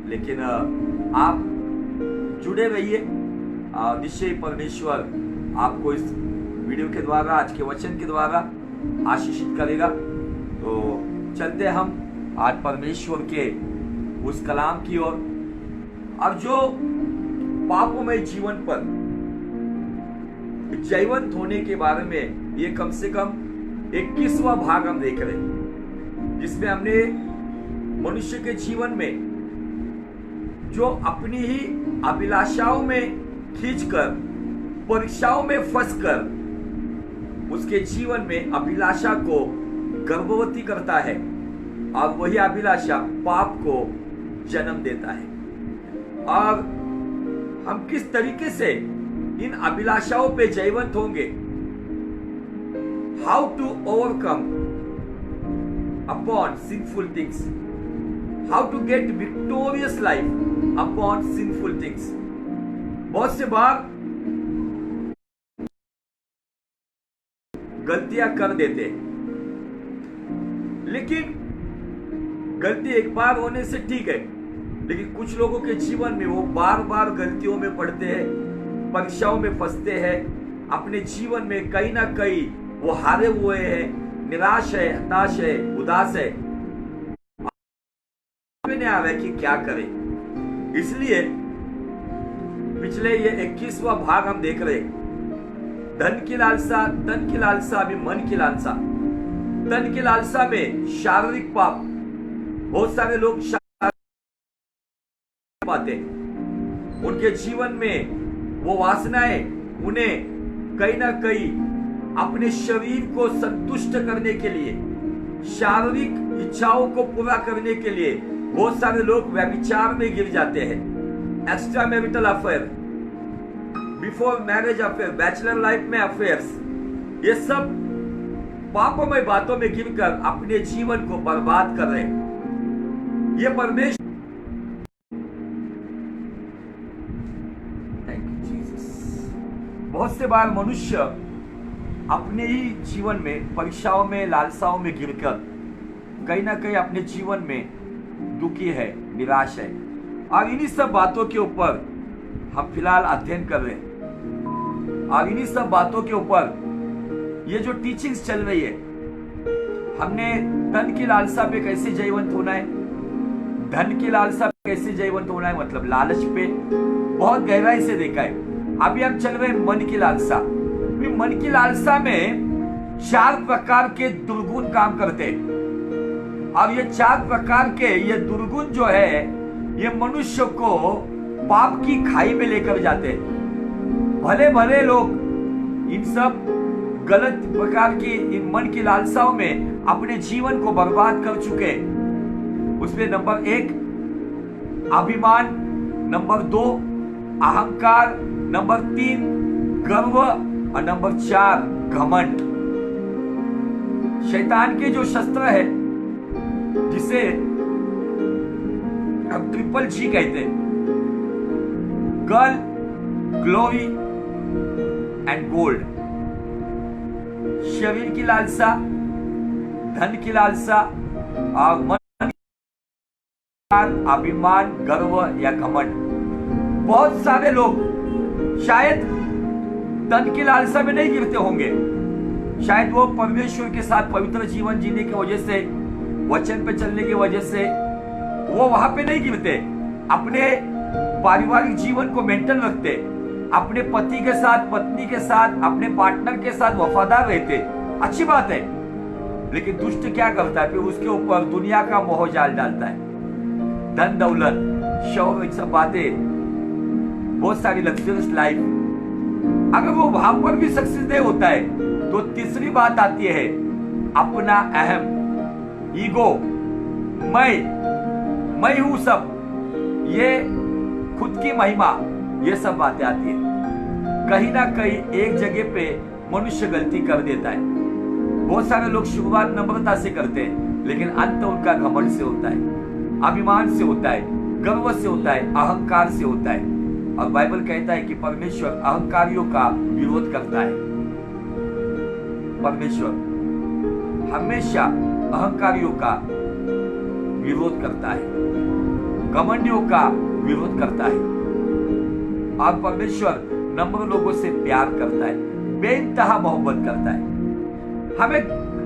लेकिन आप जुड़े रहिए। निश्चय परमेश्वर आपको इस वीडियो के द्वारा, आज के वचन के द्वारा आशीषित करेगा। तो चलते हम आज परमेश्वर के उस कलाम की ओर। और जो पापोमय जीवन पर जयवंत होने के बारे में ये कम से कम 21वां भाग हम देख रहे हैं, जिसमें हमने मनुष्य के जीवन में जो अपनी ही अभिलाषाओं में खींचकर, परीक्षाओं में फंसकर उसके जीवन में अभिलाषा को गर्भवती करता है, और वही अभिलाषा पाप को जन्म देता है। और हम किस तरीके से इन अभिलाषाओं पे जयवंत होंगे, how to overcome upon sinful things, how to get victorious life upon sinful things. बहुत से बार गलतियां कर देते, लेकिन गलती एक बार होने से ठीक है, लेकिन कुछ लोगों के जीवन में वो बार बार गलतियों में पड़ते हैं, परीक्षाओं में फंसते हैं, अपने जीवन में कहीं ना कहीं वो हारे हुए हैं, निराश है, हताश है, उदास है, नहीं आ रहा है कि क्या करें। इसलिए पिछले ये 21वां भाग हम देख रहे, धन की लालसा, तन की लालसा, अभी मन की लालसा। तन की लालसा में शारीरिक पाप, बहुत सारे लोग पाते, उनके जीवन में वो वासनाएं उन्हें कहीं ना कहीं अपने शरीर को संतुष्ट करने के लिए, शारीरिक इच्छाओं को पूरा करने के लिए बहुत सारे लोग व्यभिचार में गिर जाते हैं। Extra marital affair, before marriage affair, bachelor life में अफेयर्स, ये सब पापोमय बातों में गिरकर अपने जीवन को बर्बाद कर रहे हैं। ये परमेश्वर, बहुत से बार मनुष्य अपने ही जीवन में परीक्षाओं में, लालसाओं में गिरकर कहीं ना कहीं अपने जीवन में दुखी है, निराश है। और इन्हीं सब बातों के ऊपर हम फिलहाल अध्ययन कर रहे हैं। और इन्हीं सब बातों के ऊपर ये जो टीचिंग्स चल रही है, हमने तन की लालसा पे कैसे जयवंत होना है, धन की लालसा पे कैसे जयवंत होना है, मतलब लालच पे बहुत गहराई से देखा है। अभी हम चल रहे हैं मन की लालसा। मन की लालसा में 4 प्रकार के दुर्गुण काम करते हैं। अब ये 4 प्रकार के ये दुर्गुण जो है, ये मनुष्य को पाप की खाई में लेकर जाते हैं। भले भले लोग इन सब गलत प्रकार की इन मन की लालसाओं में अपने जीवन को बर्बाद कर चुके। उसमें नंबर 1 अभिमान, नंबर 2 अहंकार, नंबर 3 गर्व, और नंबर 4 घमंड। शैतान के जो शस्त्र है, जिसे हम ट्रिपल जी कहते हैं, गर्ल, ग्लोरी एंड गोल्ड। शरीर की लालसा, धन की लालसा और मन, अभिमान, गर्व या घमंड। बहुत सारे लोग शायद तन की लालसा में नहीं गिरते होंगे, शायद वो परमेश्वर के साथ पवित्र जीवन जीने की वजह से, वचन पे चलने की वजह से वो वहां पे नहीं गिरते, अपने पारिवारिक जीवन को मेंटेन रखते, अपने पति के साथ, पत्नी के साथ, अपने पार्टनर के साथ वफादार रहते। अच्छी बात है, लेकिन दुष्ट क्या करता है, फिर उसके ऊपर दुनिया का मोह जाल डालता है। धन दौलत, शौहरत, सब बातें, बहुत सारी लग्जरियस लाइफ। अगर वो वहां पर भी सक्सेस नहीं होता है, तो तीसरी बात आती है अपना अहम, ईगो, मैं हूं सब, ये खुद की महिमा, ये सब बातें आती है। कहीं ना कहीं एक जगह पे मनुष्य गलती कर देता है। बहुत सारे लोग शुरुआत नम्रता से करते हैं, लेकिन अंत उनका घमंड से होता है, अभिमान से होता है, गर्व से होता है, अहंकार से होता है। और बाइबल कहता है कि परमेश्वर अहंकारियों का विरोध करता है। परमेश्वर हमेशा अहंकारियों का विरोध करता है। घमंडियों का विरोध करता है। और परमेश्वर नम्र लोगों से प्यार करता है, बेइंतहा मोहब्बत करता है।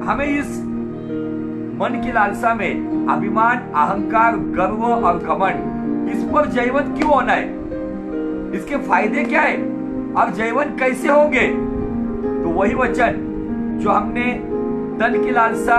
हमें इस मन की लालसा में अभिमान, अहंकार, गर्व और घमंड, इस पर जयवंत क्यों होना है? इसके फायदे क्या है और जयवंत कैसे होंगे? तो वही वचन जो हमने धन की लालसा,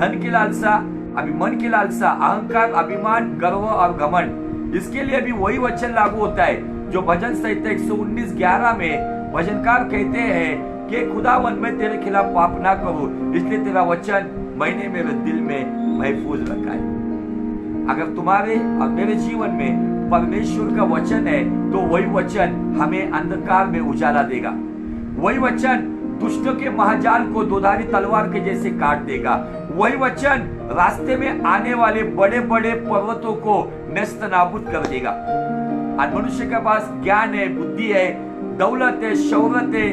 मन की लालसा, अहंकार, अभिमान, गर्व और घमंड, इसके लिए भी वही वचन लागू होता है जो भजन संहिता 119:11 में भजनकार कहते हैं कि खुदावन मैं तेरे खिलाफ पाप ना करूं, इसलिए तेरा वचन मैंने मेरे दिल में महफूज रखा है। अगर तुम्हारे और मेरे जीवन में परमेश्वर का वचन है तो वही वचन हमें अंधकार में उजाला देगा। वही वचन दुष्टों के महाजाल को दोधारी तलवार के जैसे काट देगा। वही वचन रास्ते में आने वाले बड़े बड़े पर्वतों को नष्ट नाबूद कर देगा। और मनुष्य के पास ज्ञान है, बुद्धि है, दौलत है, शौहरत है,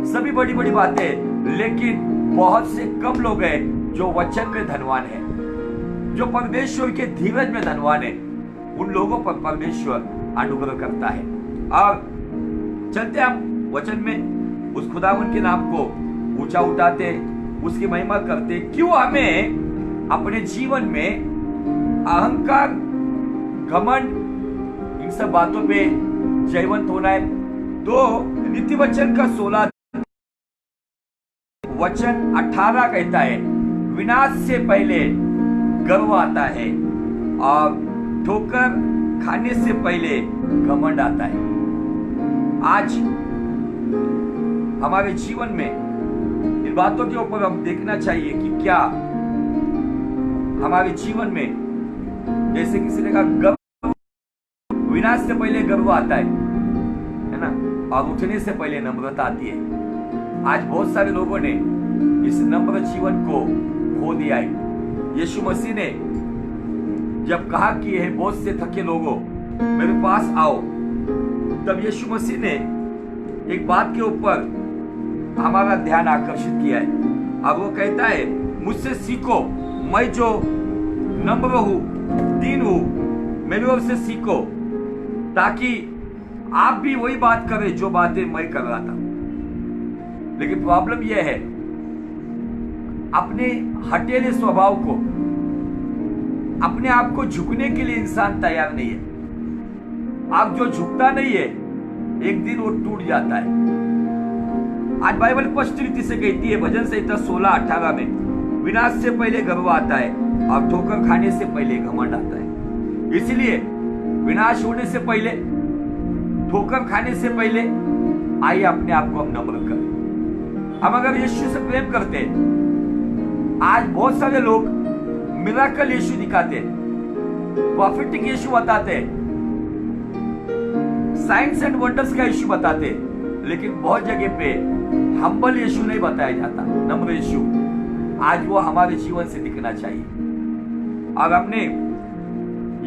सभी बड़ी बड़ी बातें, लेकिन बहुत से कम लोग हैं जो वचन में धनवान है, जो परमेश्वर के धीरज में धनवान है। उन लोगों पर परमेश्वर अनुग्रह करता है। और चलते हम वचन में उस खुदावन के नाम को ऊंचा उठाते, उसकी महिमा करते। क्यों हमें अपने जीवन में अहंकार, घमंड, इन सब बातों पे जयवंत होना है? तो नीति वचन का 16 वचन 18 कहता है, विनाश से पहले गर्व आता है और ठोकर खाने से पहले घमंड आता है। आज हमारे जीवन में इन बातों के ऊपर हम देखना चाहिए कि क्या हमारे जीवन में, जैसे किसी ने कहा, गर्व, विनाश से पहले गर्व आता है ना, और उठने से पहले नम्रता आती है। आज बहुत सारे लोगों ने इस नम्र जीवन को खो दिया है। यीशु मसीह ने जब कहा कि हे बहुत से थके लोगों मेरे पास आओ, तब यीशु मसीह ने एक बात के ऊपर हमारा ध्यान आकर्षित किया है। अब वो कहता है, मुझसे सीखो, मैं जो नम्र हूं, दीन हूं, मेरी ओर से सीखो, ताकि आप भी वही बात करें जो बातें मैं कर रहा था। लेकिन प्रॉब्लम यह है, अपने हटेले स्वभाव को, अपने आप को झुकने के लिए इंसान तैयार नहीं है। आप जो झुकता नहीं है, एक दिन वो टूट जाता है। आज बाइबल स्पष्ट रीति से कहती है भजन संहिता 16:18 में, विनाश से पहले गर्व आता है और ठोकर खाने से पहले घमंड आता है। इसलिए विनाश होने से पहले, ठोकर खाने से पहले, आइए अपने आप को हम नम्र करें। हम अगर यीशु से प्रेम करते हैं, आज बहुत सारे लोग मिराकल यीशु दिखाते हैं, प्रॉफिटिक यीशु बताते हैं, साइंस एंड वंडर्स का यीशु बताते हैं, लेकिन बहुत जगह पे हम्बल यीशु नहीं बताया जाता, नम्र यीशु। आज वो हमारे जीवन से दिखना चाहिए। और हमने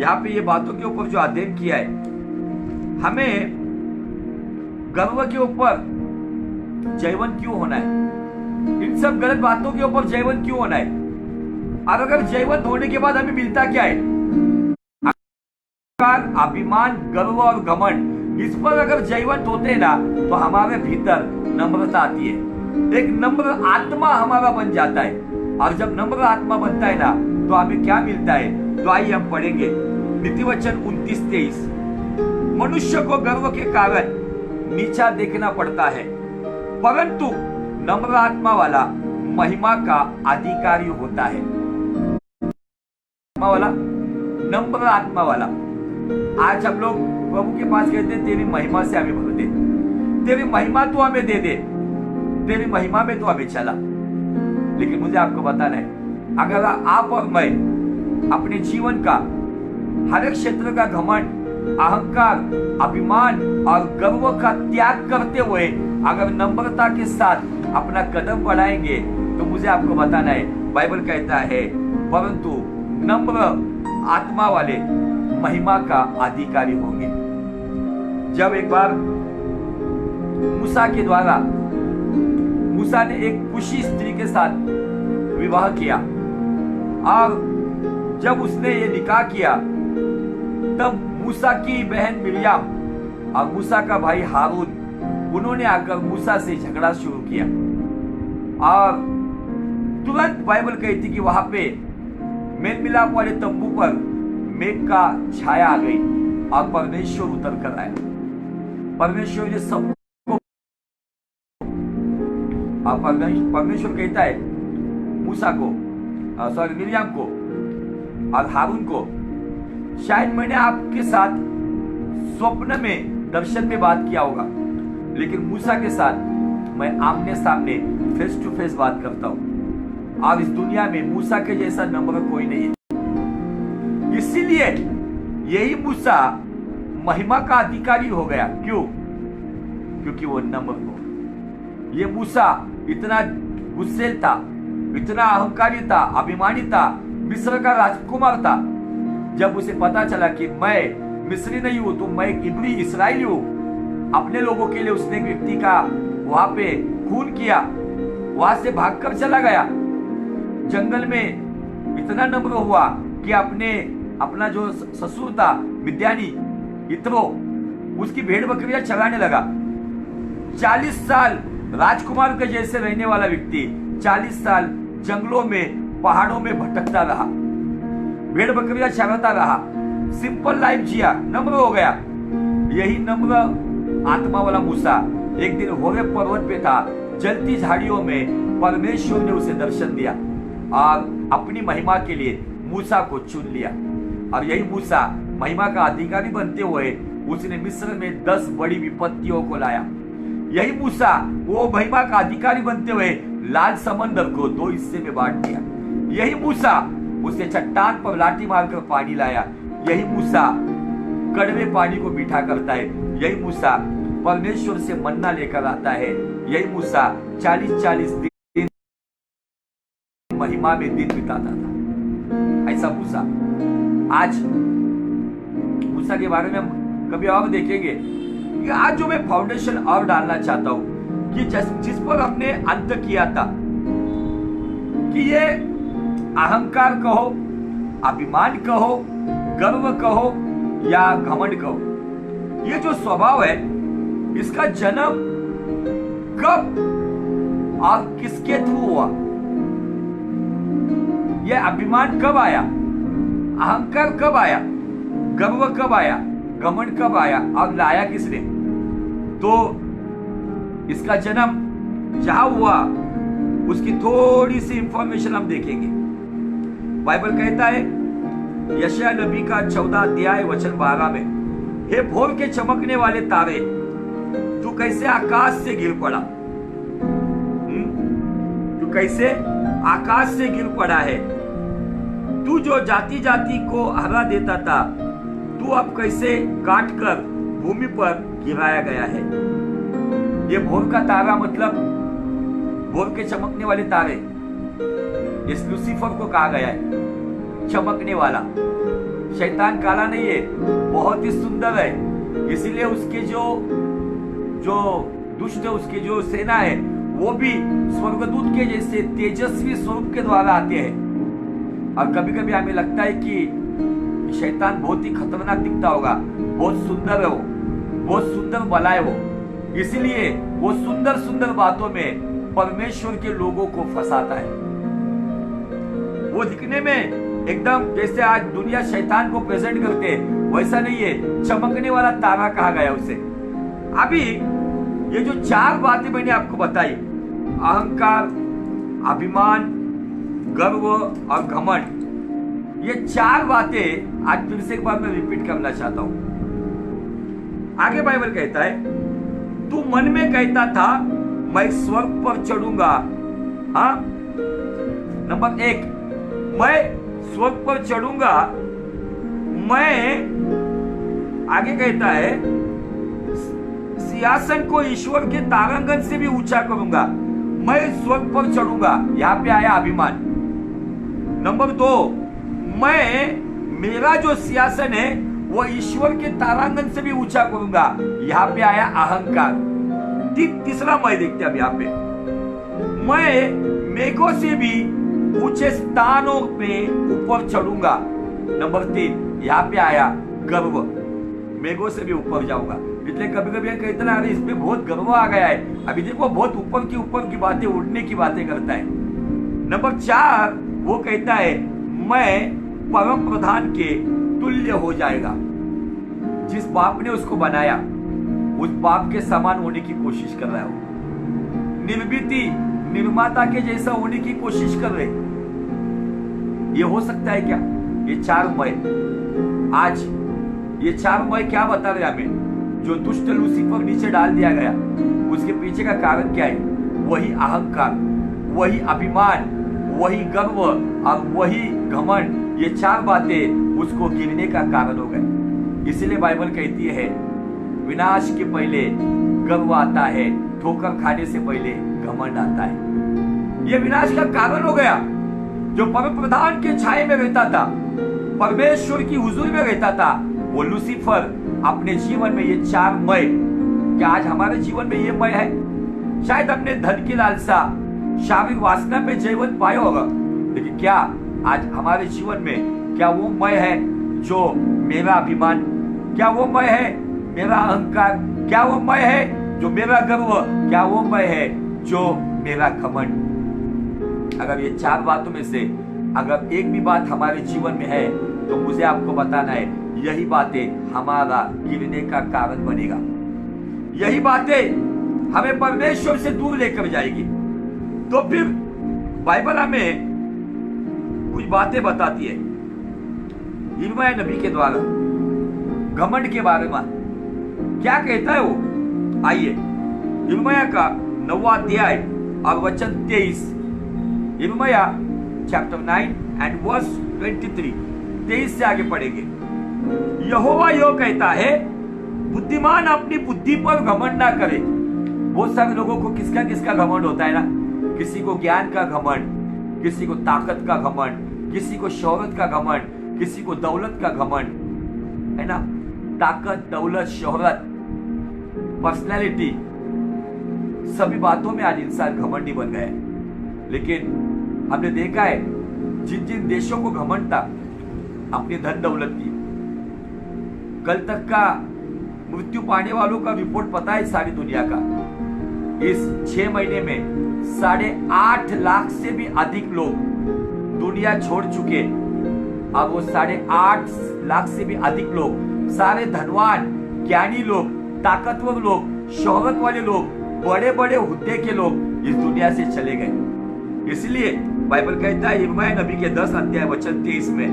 यहाँ पे ये बातों के ऊपर जो अध्ययन किया है, हमें गर्व के ऊपर जयवंत क्यों होना है, इन सब गलत बातों के ऊपर जयवंत क्यों होना है, और अगर जयवंत होने के बाद हमें मिलता क्या है? अभिमान, गर्व और घमंड, इस पर अगर जयवंत होते हैं ना, तो हमारे भीतर नम्रता आती है, एक नम्र आत्मा हमारा बन जाता है। और जब नम्र आत्मा बनता है ना, तो हमें क्या मिलता है? तो आइए हम पढ़ेंगे नीति वचन 29:23। मनुष्य को गर्व के कारण नीचा देखना पड़ता है, परंतु नम्र आत्मा वाला महिमा का अधिकारी होता है। नम्र आत्मा वाला। आज हम लोग प्रभु के पास कहते हैं, तेरी महिमा से हमें भर दे, तेरी महिमा तो हमें दे दे, तेरी महिमा में तो हमें चला। लेकिन मुझे आपको बताना है, अगर आप और मैं अपने जीवन का हर एक क्षेत्र का घमंड, अहंकार, अभिमान और गर्व का त्याग करते हुए अगर नम्रता के साथ अपना कदम बढ़ाएंगे, तो मुझे आपको बताना है, बाइबल कहता है, परंतु नम्र आत्मा वाले महिमा का अधिकारी होंगे। जब एक बार मूसा के द्वारा, मूसा ने एक कुशी स्त्री के साथ विवाह किया, और जब उसने ये निकाह किया तब मूसा की बहन मिर्याम और मूसा का भाई हारून उन्होंने आकर मूसा से झगड़ा शुरू किया और तुरंत बाइबल कहती कि वहां पे मेल मिलाप वाले तंबू पर मेघ का छाया आ गई और परमेश्वर उतर कर आया। परमेश्वर ने सबको परमेश्वर कहता है मूसा को सॉरी मिर्याम को और हारून को, शायद मैंने आपके साथ स्वप्न में दर्शन में बात किया होगा, लेकिन मूसा के साथ मैं आमने सामने फेस टू फेस बात करता हूं और इस दुनिया में मूसा के जैसा नम्र कोई नहीं है। इसीलिए यही मूसा महिमा का अधिकारी हो गया। क्यों? क्योंकि वो नम्र हो। ये मूसा इतना गुस्सेल था, इतना अहंकारी था, अभिमानी था, मिस्र का राजकुमार था। जब उसे पता चला कि मैं मिस्री नहीं हूं तो मैं इब्री इस्राएली हूं, अपने लोगों के लिए उसने एक व्यक्ति का वहां पे खून किया, वहां से भागकर चला गया। जंगल में इतना नम्र हुआ कि अपना जो ससुर था मिद्यानी इत्रो, उसकी भेड़ बकरियां चराने लगा। 40 साल राजकुमार के जैसे रहने वाला व्यक्ति 40 साल जंगलों में पहाड़ों में भटकता रहा, भेड़ बकरियां चराता रहा, सिंपल लाइफ जिया, नम्र हो गया। यही नम्र आत्मा वाला मूसा एक दिन होरेब पर्वत पे था, जलती झाड़ियों में परमेश्वर ने उसे दर्शन दिया और अपनी महिमा के लिए मूसा को चुन लिया। और यही मूसा महिमा का अधिकारी बनते हुए उसने मिस्र में 10 बड़ी विपत्तियों को लाया। यही मूसा वो महिमा का अधिकारी बनते हुए लाल समंदर को 2 हिस्से में बांट दिया। यही मूसा उसे चट्टान पर लाठी मारकर पानी लाया। यही मूसा कड़वे पानी को मीठा करता है। यही मूसा परमेश्वर से मन्ना लेकर आता है। यही मूसा 40-40 दिन महिमा में दिन बिताता था। ऐसा मूसा। आज मूसा के बारे में हम कभी और देखेंगे। आज जो मैं फाउंडेशन और डालना चाहता हूं कि जिस पर हमने अंत किया था कि ये अहंकार कहो, अभिमान कहो, गर्व कहो या घमंड कहो, ये जो स्वभाव है इसका जन्म कब और किसके थ्रू हुआ? ये अभिमान कब आया? अहंकार कब आया? गर्व कब आया? घमंड कब आया? और लाया किसने? तो इसका जन्म जहां हुआ उसकी थोड़ी सी इंफॉर्मेशन हम देखेंगे। बाइबल कहता है यशायाह नबी का 14 अध्याय वचन 12 में, हे भोर के चमकने वाले तारे, तू कैसे आकाश से गिर पड़ा? तू कैसे आकाश से गिर पड़ा है? तू जो जाति जाति को हरा देता था, तू अब कैसे काट कर भूमि पर गिराया गया है। ये भोर का तारा मतलब भोर के चमकने वाले तारे, इस लूसीफर को कहा गया है चमकने वाला। शैतान काला नहीं है, बहुत ही सुंदर है, इसीलिए उसके जो दुष्ट है, उसकी जो सेना है वो भी स्वर्गदूत के जैसे तेजस्वी स्वरूप के द्वारा आते हैं। और कभी कभी हमें लगता है कि शैतान बहुत ही खतरनाक दिखता होगा, बहुत सुंदर है वो, बहुत सुंदर बला है वो, इसीलिए वो सुंदर सुंदर बातों में परमेश्वर के लोगों को फंसाता है। वो दिखने में एकदम जैसे आज दुनिया शैतान को प्रेजेंट करते है, वैसा नहीं है। चमकने वाला तारा कहा गया उसे। अभी ये जो 4 बातें मैंने आपको बताई, अहंकार, अभिमान, गर्व और घमंड, ये 4 बातें आज फिर से एक बार मैं रिपीट करना चाहता हूं। आगे बाइबल कहता है, तू मन में कहता था मैं स्वर्ग पर चढ़ूंगा। हाँ, नंबर 1, मैं स्वर्ग पर चढ़ूंगा। मैं आगे कहता है सिंहासन को ईश्वर के तारांगण से भी ऊंचा करूंगा। मैं स्वर्ग पर चढ़ूंगा, यहां पे आया अभिमान। नंबर 2, मेरा जो सिंहासन है वो ईश्वर के तारांगण से भी ऊंचा करूंगा, यहां पे आया अहंकार। तीसरा मैं देखते हैं अब यहां पे, मैं मेघों से भी ऊंचे स्थानों में ऊपर चढ़ूंगा। नंबर 3, यहां पे आया गर्व, मेघों से भी ऊपर जाऊंगा। इसलिए कभी कभी कहते ना, अरे इसमें बहुत गर्व आ गया है, अभी देखो बहुत ऊपर की बातें, उड़ने की बातें करता है। नंबर 4 वो कहता है मैं परम प्रधान के तुल्य हो जाएगा। जिस बाप ने उसको बनाया उस बाप के समान होने की कोशिश कर रहा है। निर्मिति निर्माता के जैसा होने की कोशिश कर रहे। ये हो सकता है क्या? ये 4 मय, आज ये 4 मय क्या बता रहे हमें? जो दुष्ट लूसीफर नीचे डाल दिया गया, उसके पीछे का कारण क्या है? वही अहंकार, वही अभिमान, वही गर्व और वही घमंड। ये 4 बातें उसको गिरने का कारण हो गए। इसलिए बाइबल कहती है विनाश के पहले गर्व आता है, ठोकर खाने से पहले घमंड आता है। ये विनाश का कारण हो गया। जो परम प्रधान के छाये में रहता था, परमेश्वर की हुजूरी में रहता था, वो लूसीफर अपने जीवन में ये 4 मय, क्या आज हमारे जीवन में ये मय है? शायद हमने धन की लालसा, शारीरिक वासना में जीवन पाया होगा, लेकिन क्या आज हमारे जीवन में क्या वो मय है जो मेरा अभिमान? क्या वो मय है मेरा अहंकार? क्या वो मय है जो मेरा गर्व? क्या वो मय है जो मेरा घमंड? अगर ये 4 बातों में से अगर एक भी बात हमारे जीवन में है तो मुझे आपको बताना है, यही बातें हमारा गिरने का कारण बनेगा। यही बातें हमें परमेश्वर से दूर लेकर जाएगी। तो फिर बाइबल हमें कुछ बातें बताती है यिर्मयाह नबी के द्वारा घमंड के बारे में। क्या कहता है वो? आइए यिर्मयाह का 9वां अध्याय और वचन 23, यिर्मयाह चैप्टर 9 एंड वर्स 23 से आगे पढ़ेंगे। यहोवा यो कहता है बुद्धिमान अपनी बुद्धि पर घमंड ना करे। बहुत सारे लोगों को किसका किसका घमंड होता है ना? किसी को ज्ञान का घमंड, किसी को ताकत का घमंड, किसी को शोहरत का घमंड, किसी को दौलत का घमंड, है ना? ताकत, दौलत, शोहरत, पर्सनैलिटी, सभी बातों में आज इंसान घमंडी बन गया है। लेकिन हमने देखा है जिन जिन देशों को घमंड था अपनी धन दौलत की, कल तक का मृत्यु पाने वालों का रिपोर्ट पता है सारी दुनिया का। इस 6 महीने में 8.5 लाख से भी अधिक लोग दुनिया छोड़ चुके। अब वो 8.5 लाख से भी अधिक लोग, सारे धनवान, ज्ञानी लोग, ताकतवर लोग, शोहरत वाले लोग, बड़े बड़े हुद्दे के लोग इस दुनिया से चले गए। इसलिए बाइबल कहता है यिर्मयाह नबी के 10 अध्याय वचन 23 में,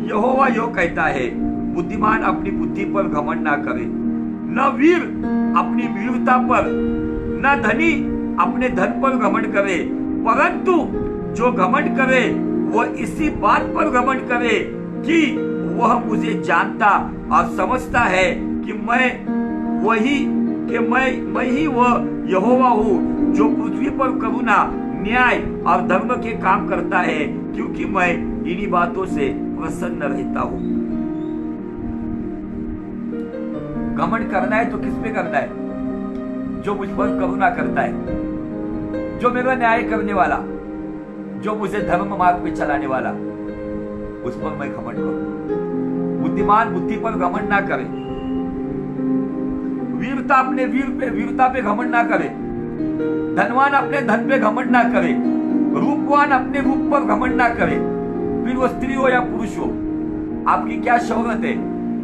यहोवा यो कहता है बुद्धिमान अपनी बुद्धि पर घमंड ना करे, न वीर अपनी वीरता पर, न धनी अपने धन पर घमंड करे, परंतु जो घमंड करे वह इसी बात पर घमंड करे कि वह मुझे जानता और समझता है कि मैं ही वह यहोवा हूँ जो पृथ्वी पर करुणा, न्याय और धर्म के काम करता है, क्योंकि मैं इन्हीं बातों से प्रसन्न रहता हूँ। घमंड करना है तो किस पे करना है? जो मुझ पर करुणा करता है, जो मेरा न्याय करने वाला, जो मुझे धर्म मार्ग पे चलाने वाला, उस पर मैं घमंड करूं। बुद्धिमान बुद्धि पर घमंड ना करे, वीरता अपने वीरता पे घमंड ना करे, धनवान अपने धन पे घमंड ना करे, रूपवान अपने रूप पर घमंड ना करे। फिर वो स्त्री हो या पुरुष हो, आपकी क्या शोहरत है,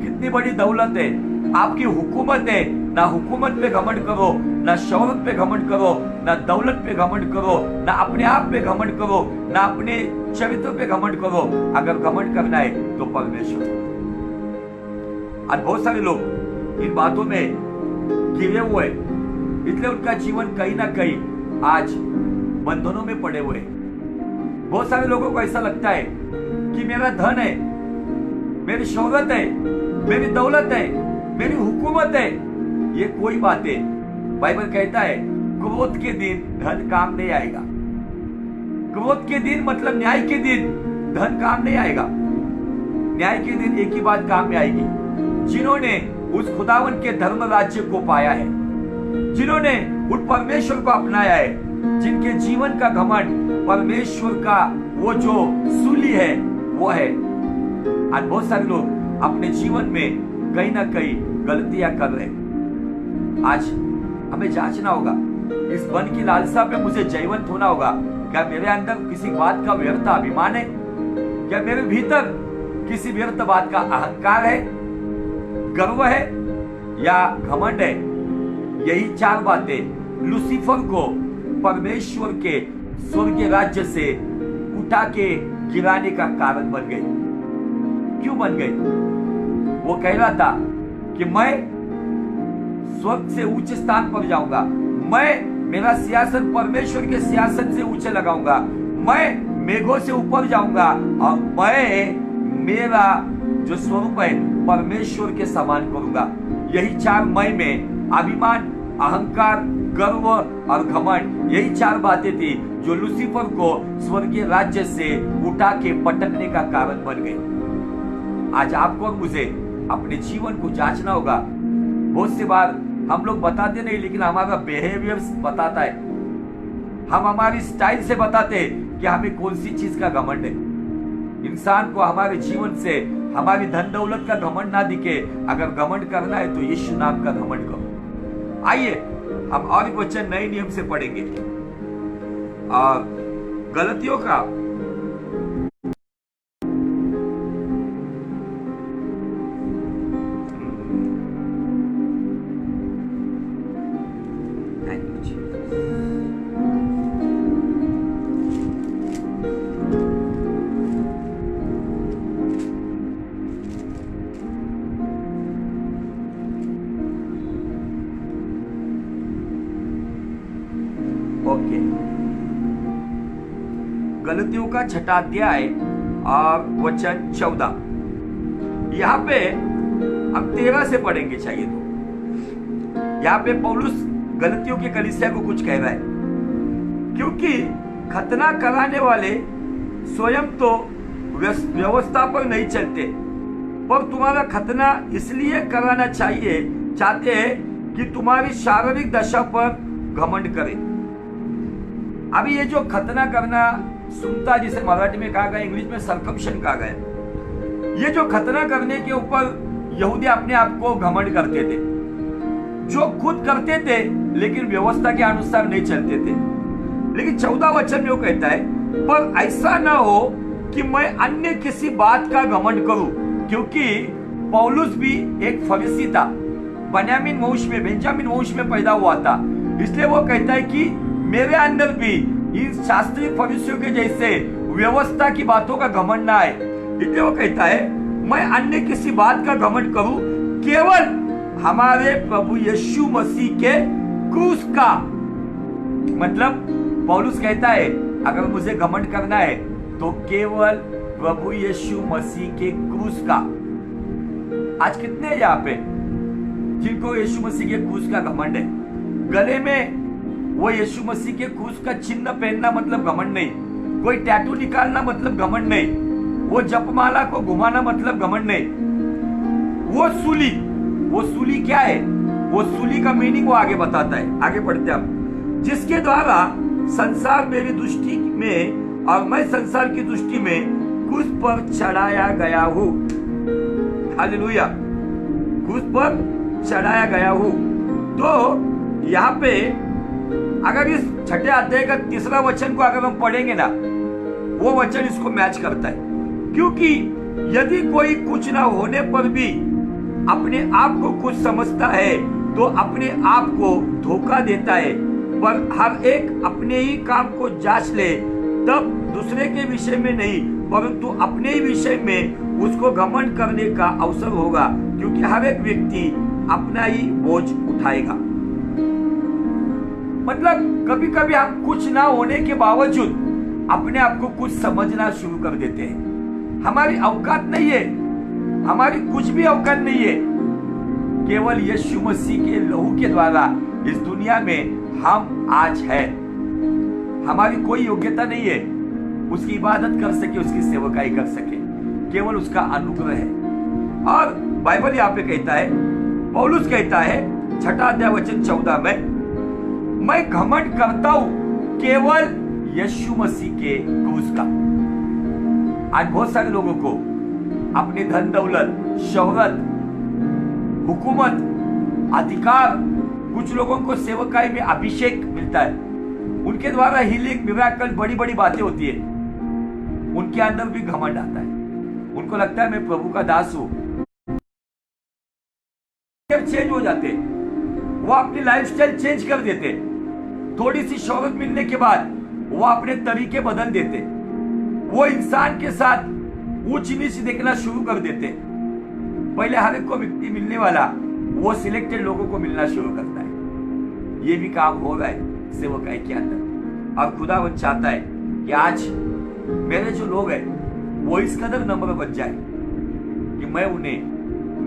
कितनी बड़ी दौलत है, आपकी हुकूमत है, ना हुकूमत पे घमंड करो, ना शोहरत पे घमंड करो, ना दौलत पे घमंड करो, ना अपने आप पे घमंड करो, ना अपने चरित्र पे घमंड करो। अगर घमंड करना है तो परमेश्वर। आज बहुत सारे लोग इन बातों में गिरे हुए, इसलिए उनका जीवन कहीं ना कहीं आज बंधनों में पड़े हुए। बहुत सारे लोगों को ऐसा लगता है कि मेरा धन है, मेरी शोहरत है, मेरी दौलत है, मेरी हुकूमत है, ये कोई बातें। बाइबल कहता है क्रोध के दिन धन काम नहीं आएगा। क्रोध के दिन मतलब न्याय के दिन धन काम नहीं आएगा। न्याय के दिन एक ही बात काम में आएगी, जिन्होंने उस खुदावन के धर्म राज्य को पाया है, जिन्होंने उस परमेश्वर को अपनाया है, जिनके जीवन का घमंड परमेश्वर का वो जो सूली है वो है। आज बहुत सारे लोग अपने जीवन में कहीं ना कहीं गलतियां कर रहे। आज हमें जांचना होगा, इस मन की लालसा पे मुझे जयवंत होना होगा। क्या मेरे अंदर किसी बात का व्यर्थ अभिमान है? क्या मेरे भीतर किसी व्यर्थ बात का अहंकार है, गर्व है या घमंड है? यही चार बातें लूसीफर को परमेश्वर के स्वर्गीय राज्य से उठा के गिराने का कारण बन गई। क्यों बन गई? वो कह रहा था कि मैं स्वर्ग से ऊंचे स्थान पर जाऊंगा, मैं मेरा सिंहासन परमेश्वर के सिंहासन से ऊंचे लगाऊंगा, मैं मेघों से ऊपर जाऊंगा और मैं मेरा जो स्वरूप है परमेश्वर के समान करूंगा। यही चार मैं में अभिमान, अहंकार, गर्व और घमंड, यही चार बातें थी जो लूसीफर को स्वर्गीय राज्य से उठा के पटकने का कारण बन गई। आज आपको और मुझे अपने जीवन को जांचना होगा। बहुत सी बार हम लोग बताते नहीं, लेकिन हमारा बिहेवियर बताता है। हम हमारी स्टाइल से बताते हैं कि हमें कौन सी चीज का घमंड है। इंसान को हमारे जीवन से हमारी धन दौलत का घमंड ना दिखे। अगर घमंड करना है तो यीशु नाम का घमंड करो। आइए हम और वचन नए नियम से पढ़ेंगे। गलतियों का गलतियों का छठा अध्याय और वचन 14। यहाँ पे हम 13 से पढ़ेंगे चाहिए तो। यहाँ पे पौलुस गलतियों की कलीसिया को कुछ कह रहा है, क्योंकि खतना कराने वाले स्वयं तो व्यवस्था पर नहीं चलते, पर तुम्हारा खतना इसलिए कराना चाहते हैं कि तुम्हारी शारीरिक दशा पर घमंड करें। अभी ये जो खतना करना सुनता, जिसे मराठी में कहा गया, इंग्लिश में सर्कमशन कहा गया, ये जो खतना करने के ऊपर यहूदी अपने आप को घमंड करते थे, जो खुद करते थे लेकिन व्यवस्था के अनुसार नहीं चलते थे। लेकिन 14 वचन में वो कहता है, पर ऐसा ना हो कि मैं अन्य किसी बात का घमंड करूं, क्योंकि पौलुस भी एक फरीसी था, बेंजामिन वंश में पैदा हुआ था। इसलिए वो कहता है कि मेरे अंदर भी इन शास्त्रीय फरीसियों के जैसे व्यवस्था की बातों का घमंड ना आए। इसलिए वो कहता है, मैं अन्य किसी बात का घमंड करूं, केवल हमारे प्रभु यीशु मसीह के क्रूस का। मतलब पौलुस कहता है, अगर मुझे घमंड करना है तो केवल प्रभु यीशु मसीह के क्रूस का। आज कितने हैं यहाँ पे जिनको यीशु मसीह के क्रूस का घमंड है? गले में वो यीशु मसीह के क्रूस का चिन्ह पहनना मतलब घमंड नहीं, कोई टैटू निकालना मतलब घमंड नहीं, वो जपमाला को घुमाना मतलब घमंड नहीं। वो सूली क्या है? वो सूली का मीनिंग वो आगे बताता है। आगे पढ़ते हम, जिसके द्वारा संसार मेरी दृष्टि में और मैं संसार की दृष्टि में क्रूस पर चढ़ाया गया हूं। हालेलुया, क्रूस पर चढ़ाया गया हूं। तो यहाँ पे अगर इस छठे अध्याय का 3रा वचन को अगर हम पढ़ेंगे ना, वो वचन इसको मैच करता है। क्योंकि यदि कोई कुछ ना होने पर भी अपने आप को कुछ समझता है तो अपने आप को धोखा देता है, पर हर एक अपने ही काम को जांच ले, तब दूसरे के विषय में नहीं परंतु अपने ही विषय में उसको घमंड करने का अवसर होगा, क्योंकि हर एक व्यक्ति अपना ही बोझ उठाएगा। मतलब कभी कभी हम कुछ ना होने के बावजूद अपने आप को कुछ समझना शुरू कर देते हैं। हमारी औकात नहीं है, हमारी कुछ भी औकात नहीं है। केवल यीशु मसीह के लहू के द्वारा इस दुनिया में हम आज हैं। हमारी कोई योग्यता नहीं है उसकी इबादत कर सके, उसकी सेवकाई कर सके, केवल उसका अनुग्रह है। और बाइबल यहाँ पे कहता है, पौलुस कहता है 6 अध्याय वचन 14 में, मैं घमंड करता हूं केवल यीशु मसीह के क्रूस का। आज बहुत सारे लोगों को अपनी धन दौलत, शोहरत, हुकूमत, अधिकार, कुछ लोगों को सेवकाई में अभिषेक मिलता है, उनके द्वारा हीलिंग, मिराकल, बड़ी बड़ी बातें होती है, उनके अंदर भी घमंड आता है। उनको लगता है मैं प्रभु का दास हूं। चेंज हो जाते, वो अपनी लाइफस्टाइल चेंज कर देते। थोड़ी सी शोहरत मिलने के बाद वो अपने तरीके बदल देते। वो इंसान के साथ ऊंच नीच देखना शुरू कर देते। पहले हर एक को व्यक्ति मिलने वाला, वो सिलेक्टेड लोगों को मिलना शुरू करता है। ये भी काम हो रहा है सेवकाई के अंदर। और खुदावंद चाहता है कि आज मेरे जो लोग हैं वो इस कदर नम्र बन जाए कि मैं उन्हें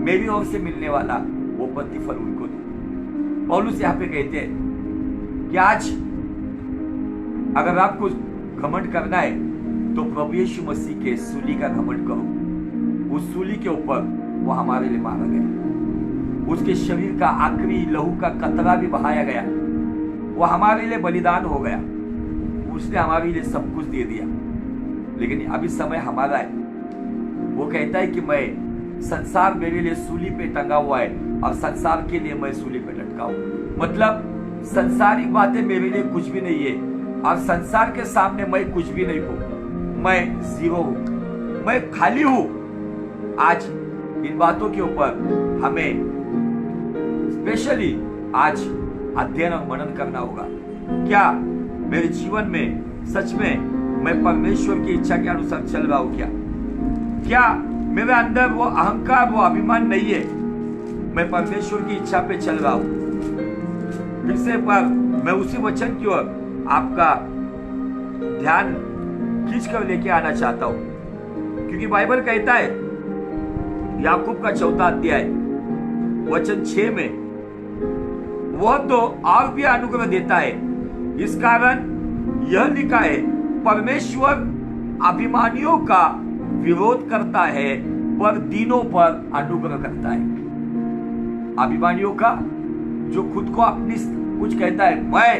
मेरी ओर से मिलने वाला वो प्रतिफल उनको दूं। पौलुस यहाँ पे कहते हैं कि आज अगर आपको घमंड करना है तो प्रभु यीशु मसीह के सूली का घमंड करो। उस सूली के ऊपर वो हमारे लिए मारा गया, उसके शरीर का आखिरी लहू का कतरा भी बहाया गया, वो हमारे लिए बलिदान हो गया, उसने हमारे लिए सब कुछ दे दिया। लेकिन अभी समय हमारा है। वो कहता है कि मैं, संसार मेरे लिए सूली पे टंगा हुआ है और संसार के लिए मैं सूली पे लटका हूं। मतलब संसारिक बातें मेरे लिए कुछ भी नहीं है और संसार के सामने मैं कुछ भी नहीं हूं। मैं जीरो हूं, मैं खाली हूं। आज इन बातों के ऊपर हमें स्पेशली आज अध्ययन और मनन करना होगा। क्या मेरे जीवन में सच में मैं परमेश्वर की इच्छा के अनुसार चल रहा हूं? क्या मेरे अंदर वो अहंकार, वो अभिमान नहीं है? मैं परमेश्वर की इच्छा पे चल रहा हूं। फिर से पर मैं उसी वचन की ओर आपका ध्यान खींच कर लेके आना चाहता हूं, क्योंकि बाइबल कहता है याकूब का 4 अध्याय वचन 6 में, वह तो और भी अनुग्रह देता है, इस कारण यह लिखा है, परमेश्वर अभिमानियों का विरोध करता है पर दीनों पर अनुग्रह करता है। अभिमानियों का, जो खुद को अपनी कुछ कहता है, मैं,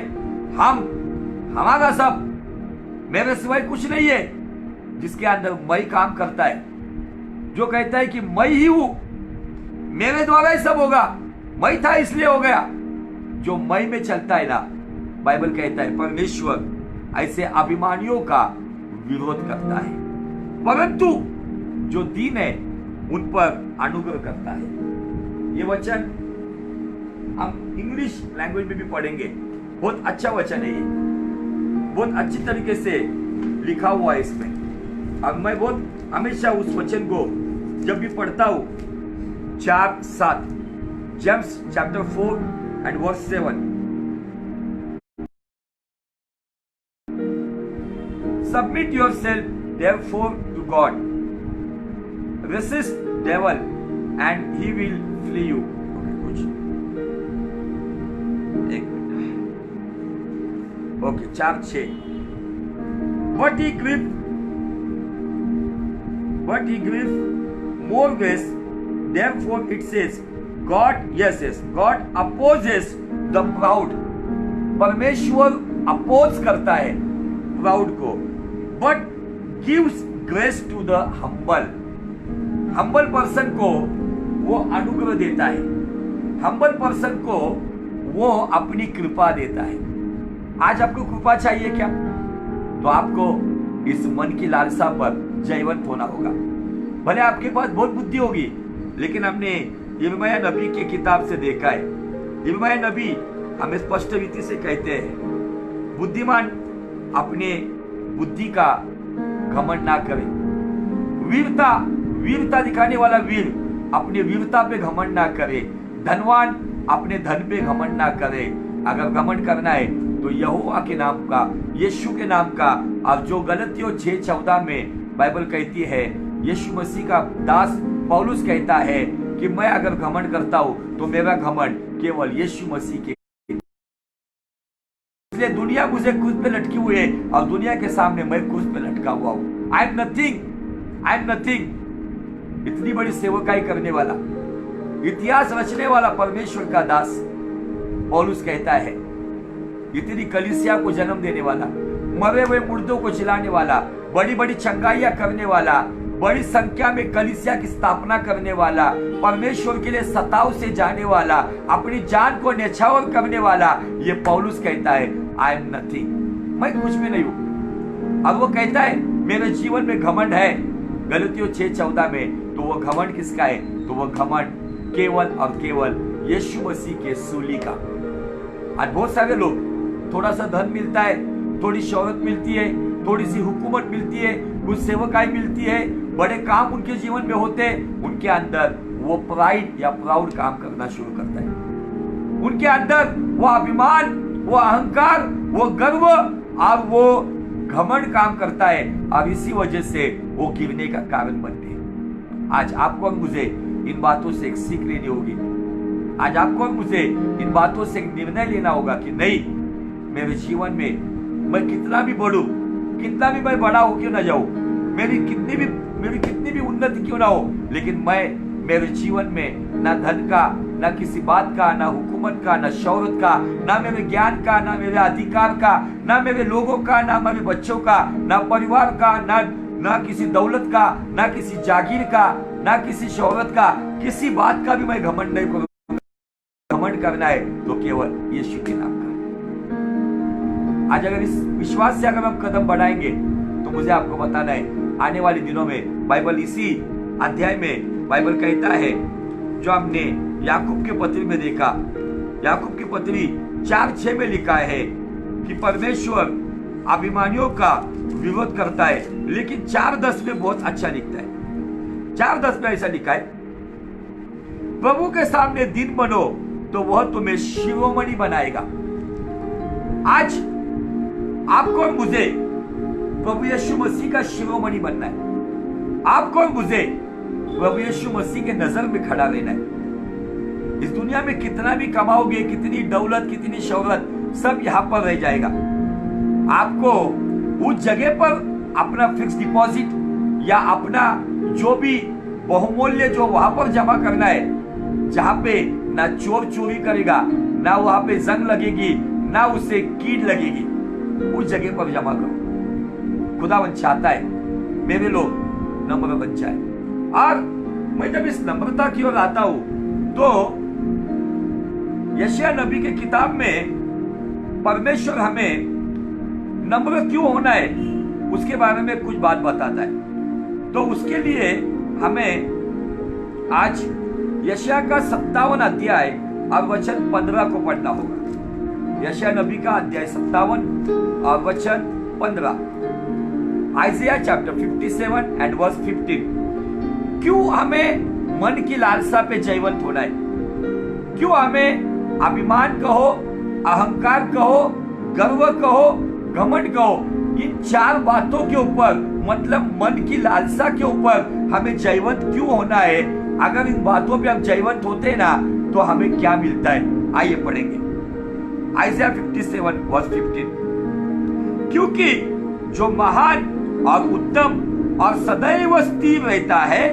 हम, हमारा सब, मेरे सिवाय कुछ नहीं है, जिसके अंदर मैं काम करता है, जो कहता है कि मैं ही हूं, मेरे द्वारा ही सब होगा, मैं था इसलिए हो गया, जो मैं में चलता है ना, बाइबल कहता है परमेश्वर ऐसे अभिमानियों का विरोध करता है, परंतु जो दीन है उन पर अनुग्रह करता है। ये वचन हम इंग्लिश लैंग्वेज में भी पढ़ेंगे। बहुत अच्छा वचन है ये, बहुत अच्छी तरीके से लिखा हुआ है इसमें। अब मैं बहुत हमेशा उस वचन को जब भी पढ़ता हूं, 4:7, James chapter 4 and verse 7, submit yourself therefore to God, resist devil and he will flee you. Okay, 4:6, but he gives more grace, therefore it says God opposes the proud. परमेश्वर अपोज करता है प्राउड को, but gives grace to the humble. Humble person को वो अनुग्रह देता है, humble person को वो अपनी कृपा देता है। आज आपको कृपा चाहिए क्या? तो आपको इस मन की लालसा पर जयवंत होना होगा। भले आपके पास बहुत बुद्धि होगी, लेकिन हमने यिर्मयाह नबी की किताब से देखा है, यिर्मयाह नबी हमें स्पष्ट रीति से कहते हैं, बुद्धिमान अपने बुद्धि का घमंड ना करे। वीरता दिखाने वाला वीर अपने वीरता पे घमंड ना करे। धनवान अपने धन पे घमंड ना करे। अगर घमंड करना है तो यहोवा के नाम का, यीशु के नाम का। और जो गलतियों 6:14 में बाइबल कहती है, यीशु मसीह का दास पौलुस कहता है कि मैं अगर घमंड करता हूं तो मेरा घमंड केवल यीशु मसीह के, इसलिए दुनिया मुझे क्रूस पे लटकी हुई है और दुनिया के सामने मैं क्रूस पे लटका हुआ हूं। I am nothing. इतनी बड़ी सेवकाई करने वाला, इतिहास रचने वाला परमेश्वर का दास पौलुस कहता है, इतनी कलीसिया को जन्म देने वाला, मरे हुए मुर्दों को जिलाने वाला, बड़ी बड़ी चंगाइयां करने वाला, बड़ी संख्या में कलीसिया की स्थापना करने वाला, परमेश्वर के लिए सताव से जाने वाला, अपनी जान को न्यौछावर करने वाला, ये पौलुस कहता है आई एम नथिंग, मैं कुछ भी नहीं हूं। अब वो कहता है मेरे जीवन में घमंड है, गलतियों 6:14 में, तो वो घमंड किसका है? तो वो घमंड केवल और केवल यीशु मसीह के सूली का। आज बहुत सारे लोग, थोड़ा सा धन मिलता है, थोड़ी शोहरत मिलती है, थोड़ी सी हुकूमत मिलती है, कुछ सेवकाई मिलती है, बड़े काम उनके जीवन में होते हैं, उनके अंदर वो प्राइड या प्राउड काम करना शुरू करता है। उनके अंदर वो अभिमान, वो अहंकार, वो गर्व और वो घमंड काम करता है, और इसी वजह से वो गिरने का कारण बनते हैं। आज आपको और मुझे इन बातों से एक सीख लेनी होगी। आज आपको और मुझे इन बातों से एक निर्णय लेना होगा कि नहीं, मेरे जीवन में मैं कितना भी बढ़ूं, कितना भी मैं बड़ा हो क्यों ना जाऊं, मेरी कितनी भी उन्नति क्यों ना हो, लेकिन मैं मेरे जीवन में ना धन का, ना किसी बात का, ना हुकूमत का, ना शौहरत का, ना मेरे ज्ञान का, ना मेरे अधिकार का, ना मेरे लोगों का, ना मेरे बच्चों का, ना परिवार का, ना किसी दौलत का, ना किसी जागीर का, ना किसी शौहरत का, किसी बात का भी मैं घमंड नहीं करूं। घमंड करना है तो केवल यीशु के नाम का। आज अगर इस विश्वास से अगर हम कदम बढ़ाएंगे तो मुझे आपको बताना है, आने वाले दिनों में बाइबल इसी अध्याय में बाइबल कहता है, जो हमने याकूब के पत्री में देखा, याकूब की पत्री 4:6 में लिखा है कि परमेश्वर अभिमानियों का विरोध करता है, लेकिन 4:10 में बहुत अच्छा लिखता है। 4:10 में ऐसा लिखा है, प्रभु के सामने दीन बनो तो वह तुम्हें शिरोमणि बनाएगा। आज आपको और मुझे प्रभु यीशु मसीह का शिरोमणि बनना है। आपको और मुझे प्रभु यीशु मसीह के नजर में खड़ा रहना है। इस दुनिया में कितना भी कमाओगे, कितनी दौलत, कितनी शौहरत, सब यहां पर रह जाएगा। आपको उस जगह पर अपना फिक्स डिपॉजिट या अपना जो भी बहुमूल्य जो वहां पर जमा करना है, जहां पे ना चोर चोरी करेगा, ना वहां पे जंग लगेगी, ना उसे कीड़ लगेगी, उस जगह पर जमा करो। खुदावंद चाहता है मेरे लोग नम्र बन जाए। और मैं जब इस नम्रता की ओर आता हूं तो यशायाह नबी के किताब में परमेश्वर हमें नम्र क्यों होना है उसके बारे में कुछ बात बताता है। तो उसके लिए हमें आज यशायाह का 57 अध्याय और वचन 15 को पढ़ना होगा। यशायाह नबी का अध्याय 57 और वचन 15। Isaiah chapter 57 and verse 15। क्यों हमें मन की लालसा पे जयवंत होना है? क्यों हमें अभिमान कहो, अहंकार कहो, गर्व कहो, घमंड कहो, इन 4 बातों के ऊपर, मतलब मन की लालसा के ऊपर हमें जयवंत क्यों होना है? अगर इन बातों पे हम जयवंत होते हैं ना तो हमें क्या मिलता है? आइए पढ़ेंगे आइज़ाया 57 वर्स 15। क्योंकि जो महान और उत्तम और सदैव स्थिर रहता है,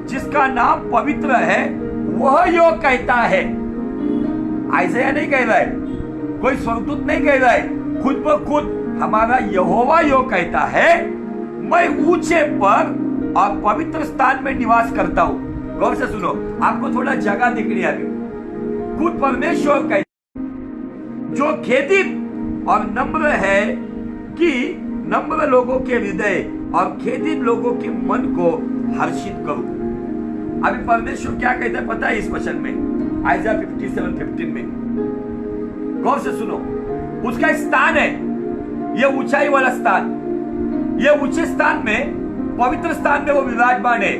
जिसका नाम पवित्र है, वह यो कहता है। आइज़ाया नहीं कह रहा है, कोई स्वर्गदूत नहीं कह रहा है, खुद ब खुद हमारा यहोवा यो कहता है, मैं ऊंचे पर और पवित्र स्थान में निवास करता हूं। गौर से सुनो, आपको थोड़ा जगह दिखनी है। खुद परमेश्वर कहता जो खेदित और नम्र है कि नम्र लोगों के हृदय और खेदित लोगों के मन को हर्षित करूं। अभी परमेश्वर क्या कहता है पता है इस वचन में, आइज़ाया 57:15 में। गौर से सुनो, उसका स्थान है ये ऊंचाई वाला स्थान, ये ऊंचे स्थान में, पवित्र स्थान में वो विराजमान है।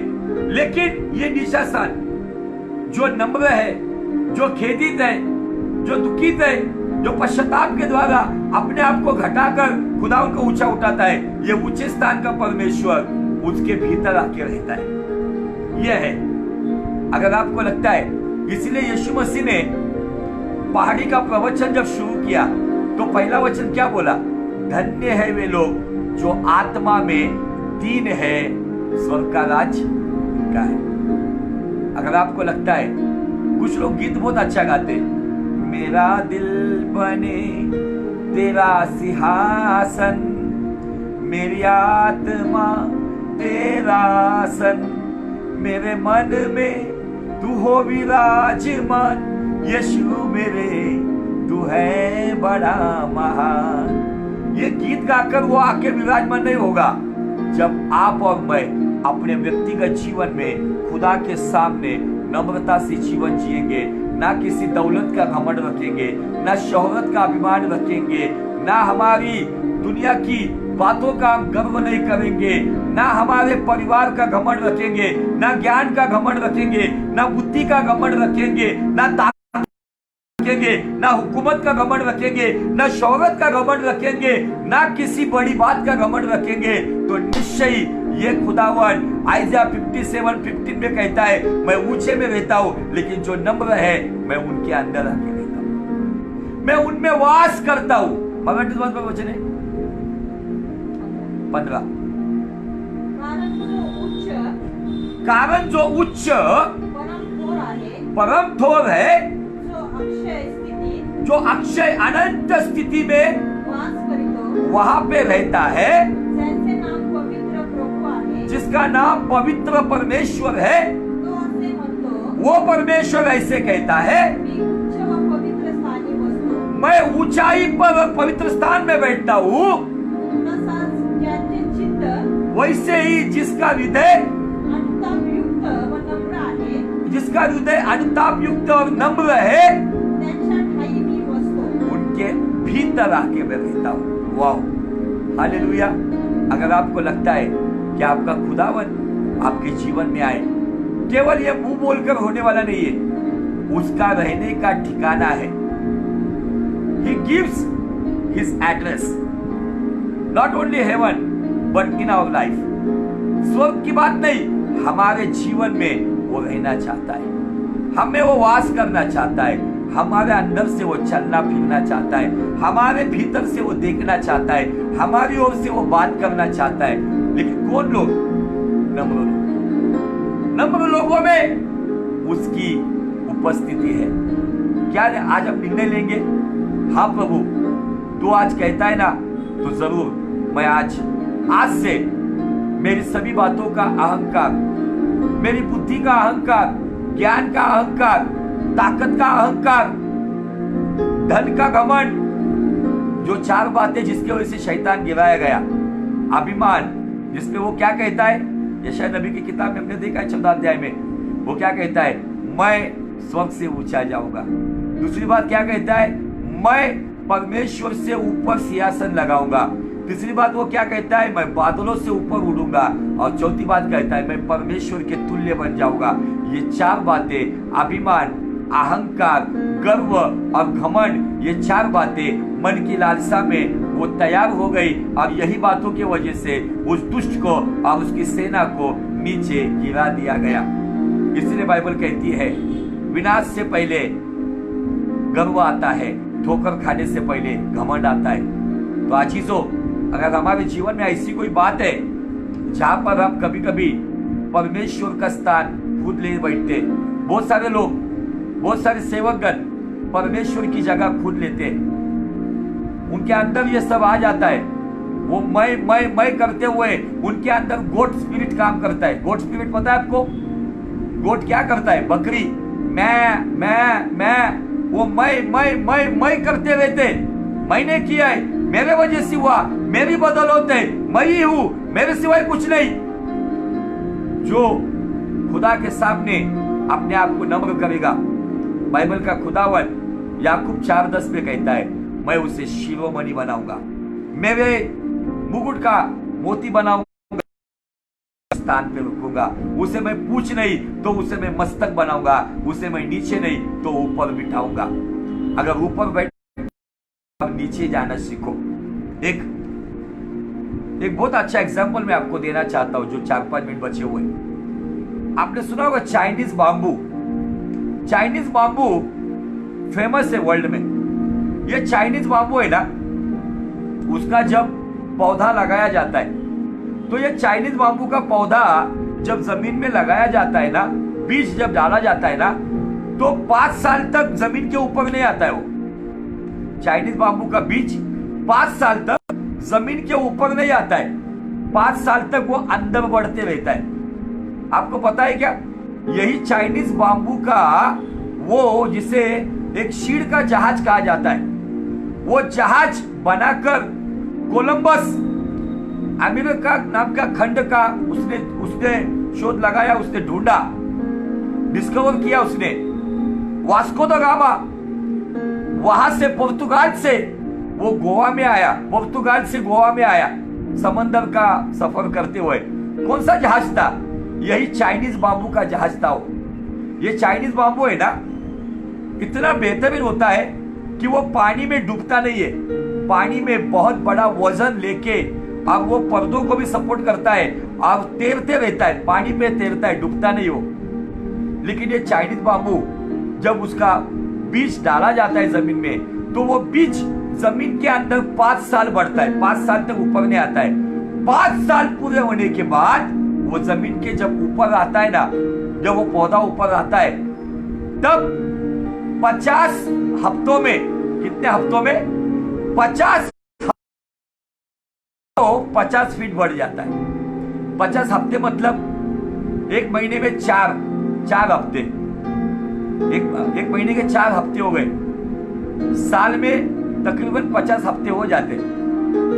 लेकिन ये नीचा स्थान, जो नम्र है, जो खेदित है, जो दुखित है, जो पश्चाताप के द्वारा अपने आप को घटाकर खुदा को ऊंचा उठाता है, ये ऊंचे स्थान का परमेश्वर उसके भीतर आके रहता है। यह है, अगर आपको लगता है, इसलिए यीशु मसीह ने पहाड़ी का प्रवचन जब शुरू किया तो पहला वचन क्या बोला? धन्य है वे लोग जो आत्मा में दीन है, स्वर्ग का राज्य का है। अगर आपको लगता है, कुछ लोग गीत बहुत अच्छा गाते, मेरा दिल बने तेरा सिंहासन, मेरी आत्मा तेरा आसन मेरे मन में, तू हो विराजमान यीशु मेरे, तू है बड़ा महान। ये गीत गाकर वो आके विराजमान नहीं होगा जब आप और मैं अपने व्यक्तिगत जीवन में खुदा के सामने नम्रता से जीवन जिएंगे, ना किसी दौलत का घमंड रखेंगे, ना शोहरत का अभिमान रखेंगे, ना हमारी दुनिया की बातों का हम गर्व नहीं करेंगे, ना हमारे परिवार का घमंड रखेंगे, ना ज्ञान का घमंड रखेंगे, ना बुद्धि का घमंड रखेंगे, ना रखेंगे, ना हुकूमत का घमंड रखेंगे, ना शोहरत का घमंड रखेंगे, ना किसी बड़ी बात का घमंड रखेंगे, तो निश्चय ये खुदावन आइज़ा 57:15 में कहता है, मैं ऊंचे में रहता हूं लेकिन जो नम्र है मैं उनके अंदर आके रहता हूं, मैं उनमें वास करता हूं। मराठी में वचन है 15। कारण जो उच्च परम थोर है, जो अक्षय अनंत स्थिति में वहां पे रहता है, जिसका नाम पवित्र परमेश्वर है, वो परमेश्वर ऐसे कहता है, मैं ऊंचाई पर पवित्र स्थान में बैठता हूँ, वैसे ही जिसका हृदय अनुताप युक्त और नम्र है, उनके भीतर आके मैं रहता हूँ। वाह, हालेलुया। अगर आपको लगता है कि आपका खुदावन आपके जीवन में आए, केवल ये मुंह बोलकर होने वाला नहीं है, उसका रहने का ठिकाना है। He gives his address, not only heaven but in our life. स्वर्ग की बात नहीं, हमारे जीवन में वो रहना चाहता है, हमें वो वास करना चाहता है, हमारे अंदर से वो चलना फिरना चाहता है, हमारे भीतर से वो देखना चाहता है, हमारी ओर से वो बात करना चाहता है। लेकिन कौन लोग? नम्र लोग। नम्र लोगों में उसकी उपस्थिति है। क्या आज हम निर्णय लेंगे? हाँ प्रभु, तू आज कहता है ना, तो जरूर मैं आज से मेरी सभी बातों का अहंकार, मेरी बुद्धि का अहंकार, ज्ञान का अहंकार, ताकत का अहंकार, धन का घमंड, जो 4 बातें जिसके वजह से शैतान गिराया गया, अभिमान, जिसमें वो क्या कहता है, यशायाह नबी की किताब में हमने देखा है 14 अध्याय में, वो क्या कहता है, मैं स्वर्ग से ऊंचा जाऊंगा। दूसरी बात क्या कहता है, मैं परमेश्वर से ऊपर सिंहासन लगाऊंगा। तीसरी बात वो क्या कहता है, मैं बादलों से ऊपर उड़ूंगा। और चौथी बात कहता है, मैं परमेश्वर के तुल्य बन जाऊंगा। ये 4 बातें, अभिमान, अहंकार, गर्व और घमंड, ये 4 बातें मन की लालसा में वो तैयार हो गई, और यही बातों की वजह से उस दुष्ट को और उसकी सेना को नीचे गिरा दिया गया। इसलिए बाइबल कहती है, विनाश से पहले गर्व आता है, ठोकर खाने से पहले घमंड आता है। तो आजीजों, अगर हमारे जीवन में ऐसी कोई बात है जहां पर हम कभी कभी परमेश्वर का स्थान खुद ले बैठते, बहुत सारे लोग, बहुत सारे सेवकगण परमेश्वर की जगह खुद लेते, उनके अंदर ये सब आ जाता है। वो मैं करते हुए उनके अंदर गोट स्पिरिट काम करता है। गोट स्पिरिट पता है आपको? गोट क्या करता है? बकरी मैं वो मैं करते रहते, मैंने किया है, मेरे वजह से हुआ, मेरी बदौलत है, मैं ही हूं, मेरे सिवाय कुछ नहीं। जो खुदा के सामने अपने आप को नम्र करेगा, बाइबल का खुदावन याकूब 4:10 में कहता है, मैं उसे शिरोमणि बनाऊंगा, मेरे मुकुट का मोती बनाऊंगा, स्थान पे रखूंगा। उसे मैं पूछ नहीं तो उसे मैं मस्तक बनाऊंगा, उसे मैं नीचे नहीं तो ऊपर बिठाऊंगा। अगर ऊपर बैठ नीचे जाना सीखो। एक बहुत अच्छा एग्जांपल मैं आपको देना चाहता हूं, जो 4-5 मिनट बचे हुए। आपने सुना होगा Chinese bamboo. Chinese bamboo famous है वर्ल्ड में। ये चाइनीज बांबू है ना, उसका जब पौधा लगाया जाता है, तो ये चाइनीज बांबू का पौधा जब जमीन में लगाया जाता है ना, बीज जब डाला जाता है ना, तो 5 साल तक जमीन के ऊपर नहीं आता है। वो चाइनीज बांबू का बीज 5 साल तक जमीन के ऊपर नहीं आता है। 5 साल तक वो अंदर बढ़ते रहता है। आपको पता है क्या, यही चाइनीज बाम्बू का वो जिसे एक शीड़ का जहाज कहा जाता है, वो जहाज बनाकर कोलंबस अमेरिका नाम का खंड का उसने शोध लगाया, उसने ढूंढा, डिस्कवर किया उसने। वास्को द गामा वहां से पुर्तगाल से वो गोवा में आया, पुर्तगाल से गोवा में आया समंदर का सफर करते हुए। कौन सा जहाज था? यही चाइनीज बाम्बू का जहाज था। ये चाइनीज बाम्बू है ना, इतना बेहतरीन होता है कि वो पानी में डूबता नहीं है, पानी में बहुत बड़ा वजन लेके अब वो पर्दों को भी सपोर्ट करता है और तैरते रहता है, पानी पे तैरता है, डूबता नहीं वो। लेकिन ये चाइनीज बाम्बू जब उसका बीज डाला जाता है जमीन में, तो वो बीज जमीन के अंदर 5 साल बढ़ता है, 5 साल तक ऊपर नहीं आता है। 5 साल पूरे होने के बाद वो जमीन के जब ऊपर आता है ना, जब वो पौधा ऊपर आता है, तब 50 हफ्तों में, कितने हफ्तों में? 50 फीट बढ़ जाता है। 50 हफ्ते मतलब एक महीने में 4 हफ्ते, एक महीने के 4 हफ्ते हो गए। साल में तकरीबन 50 हफ्ते हो जाते।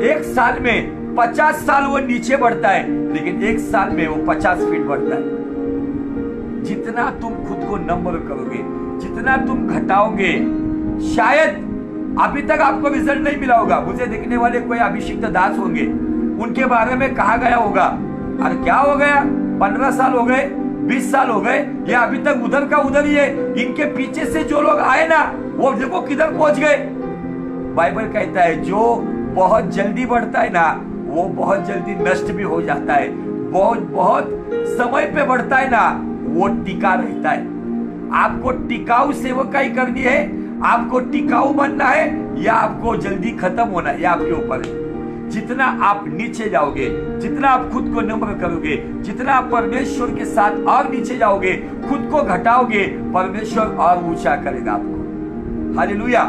एक साल में 50 साल वो नीचे बढ़ता है, लेकिन एक साल में वो 50 फीट बढ़ता है। जितना तुम खुद को नम्र करोगे, जितना तुम घटाओगे, शायद अभी तक आपको रिजल्ट नहीं मिला होगा। मुझे देखने वाले कोई अभिषिक्त दास होंगे, उनके बारे में कहा गया होगा, अरे क्या हो गया, 15 साल हो गए, 20 साल हो गए, ये अभी तक उधर का उधर ही है। इनके पीछे से जो लोग आए ना, वो देखो किधर पहुंच गए। बाइबल कहता है जो बहुत जल्दी बढ़ता है ना, वो बहुत जल्दी नष्ट भी हो जाता है। बहुत समय पे बढ़ता है ना, वो टिका रहता है। आपको टिकाऊ सेवकाई करनी है, आपको टिकाऊ बनना है, या आपको जल्दी खत्म होना है, यह आपके ऊपर है। जितना आप नीचे जाओगे, जितना आप खुद को नम्र करोगे, जितना आप परमेश्वर के साथ और नीचे जाओगे, खुद को घटाओगे, परमेश्वर और ऊंचा करेगा आपको। हालेलुया।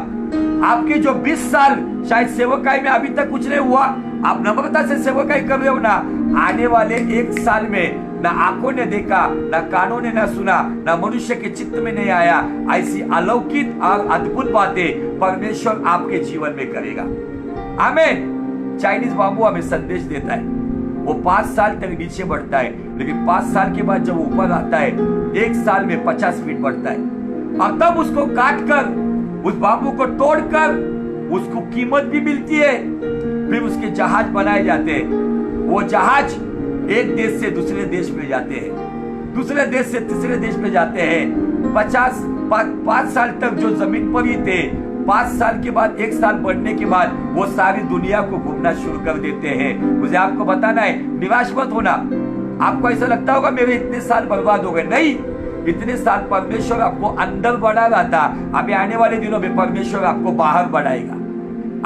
आपके जो 20 साल शायद सेवकाई में अभी तक कुछ नहीं हुआ, आप नम्रता से सेवकाई कर रहे हो ना, आने वाले 1 साल में ना आंखों ने देखा, ना कानों ने ना सुना, ना मनुष्य के चित्त में नहीं आया, ऐसी अलौकिक और अद्भुत बातें परमेश्वर आपके जीवन में करेगा। आमीन। चाइनीज बाम्बू हमें संदेश देता है, वो 5 साल तक नीचे बढ़ता है, लेकिन 5 साल के बाद जब ऊपर आता है, 1 साल में 50 फीट बढ़ता है। और तब उसको काट कर, उस बाम्बू को तोड़कर उसको कीमत भी मिलती है। फिर उसके जहाज बनाए जाते हैं। वो जहाज एक देश से दूसरे देश में जाते हैं, दूसरे देश से तीसरे देश में जाते हैं। 5 साल तक जो जमीन पर ही थे, 5 साल के बाद 1 साल बढ़ने के बाद वो सारी दुनिया को घूमना शुरू कर देते हैं। मुझे आपको बताना है, निराश मत होना। आपको ऐसा लगता होगा मेरे इतने साल बर्बाद हो गए, नहीं, इतने साल परमेश्वर आपको अंदर बढ़ा रहा था। अभी आने वाले दिनों में परमेश्वर आपको बाहर बढ़ाएगा।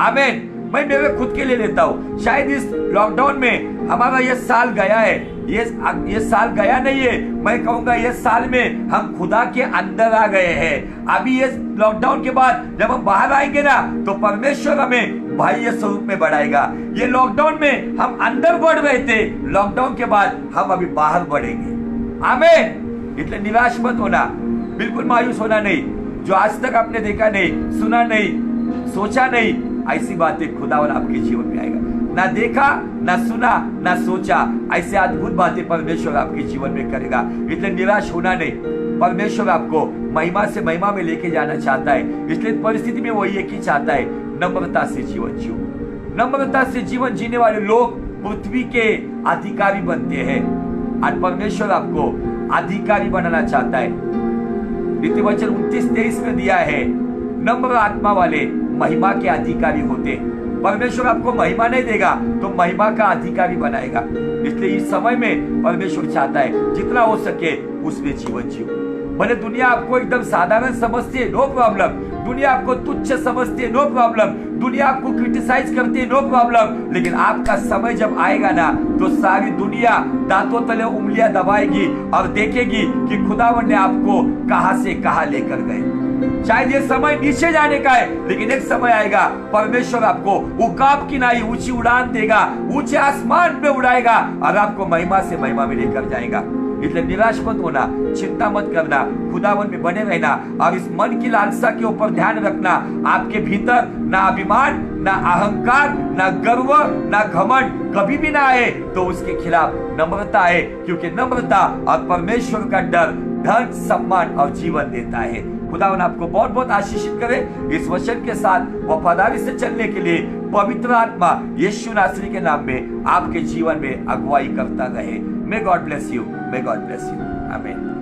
आमीन। मैं मेरे खुद के लिए लेता हूँ, शायद इस लॉकडाउन में हमारा ये साल गया है, ये साल गया नहीं है, मैं कहूंगा ये साल में हम खुदा के अंदर आ गए हैं। अभी ये लॉकडाउन के बाद जब हम बाहर आएंगे ना, तो परमेश्वर हमें बाह्य स्वरूप में बढ़ाएगा। ये लॉकडाउन में हम अंदर बढ़ रहे थे, लॉकडाउन के बाद हम अभी बाहर बढ़ेंगे। आमीन। इसलिए निराश मत होना, बिल्कुल मायूस होना नहीं। जो आज तक आपने देखा नहीं, सुना नहीं, सोचा नहीं, ऐसी बातें खुदावन आपके जीवन में आएगा। ना देखा, ना सुना, ना सोचा, ऐसे अद्भुत बातें परमेश्वर आपके जीवन में करेगा। इसलिए निराश होना नहीं। परमेश्वर आपको महिमा से महिमा में लेके जाना चाहता है। इसलिए परिस्थिति में वो एक ही चाहता है, नम्रता से जीवन जियो। नम्रता से जीवन जीने वाले लोग पृथ्वी के अधिकारी बनते हैं, और परमेश्वर आपको अधिकारी बनाना चाहता है। नीति वचन 29-23 में दिया है, नम्र आत्मा वाले महिमा के अधिकारी होते। परमेश्वर आपको महिमा नहीं देगा तो महिमा का अधिकारी बनाएगा। इसलिए इस समय में परमेश्वर चाहता है जितना हो सके उसमें जीवन जियो। भले दुनिया आपको एकदम साधारण समझती है, नो प्रॉब्लम। दुनिया आपको तुच्छ समझती है, नो प्रॉब्लम। दुनिया आपको क्रिटिसाइज करती है, नो प्रॉब्लम। लेकिन आपका समय जब आएगा ना, तो सारी दुनिया दांतों तले उंगलियां दबाएगी और देखेगी कि खुदावन ने आपको कहां से कहां लेकर गए। शायद ये समय नीचे जाने का है, लेकिन एक समय आएगा परमेश्वर आपको उकाब की नाई ऊंची उड़ान देगा, ऊंचे आसमान पे उड़ाएगा और आपको महिमा से महिमा में लेकर जाएगा। इसलिए निराश मत होना, चिंता मत करना, खुदावन में बने रहना और इस मन की लालसा के ऊपर ध्यान रखना। आपके भीतर ना अभिमान, ना अहंकार, ना गर्व, ना घमंड कभी भी ना आए, तो उसके खिलाफ नम्रता है, क्योंकि नम्रता और परमेश्वर का डर धन, सम्मान और जीवन देता है। खुदावन आपको बहुत बहुत आशीषित करे। इस वचन के साथ वफादारी से चलने के लिए पवित्र आत्मा यीशु नासरी के नाम में आपके जीवन में अगुवाई करता रहे। May God bless you, may God bless you. आमीन।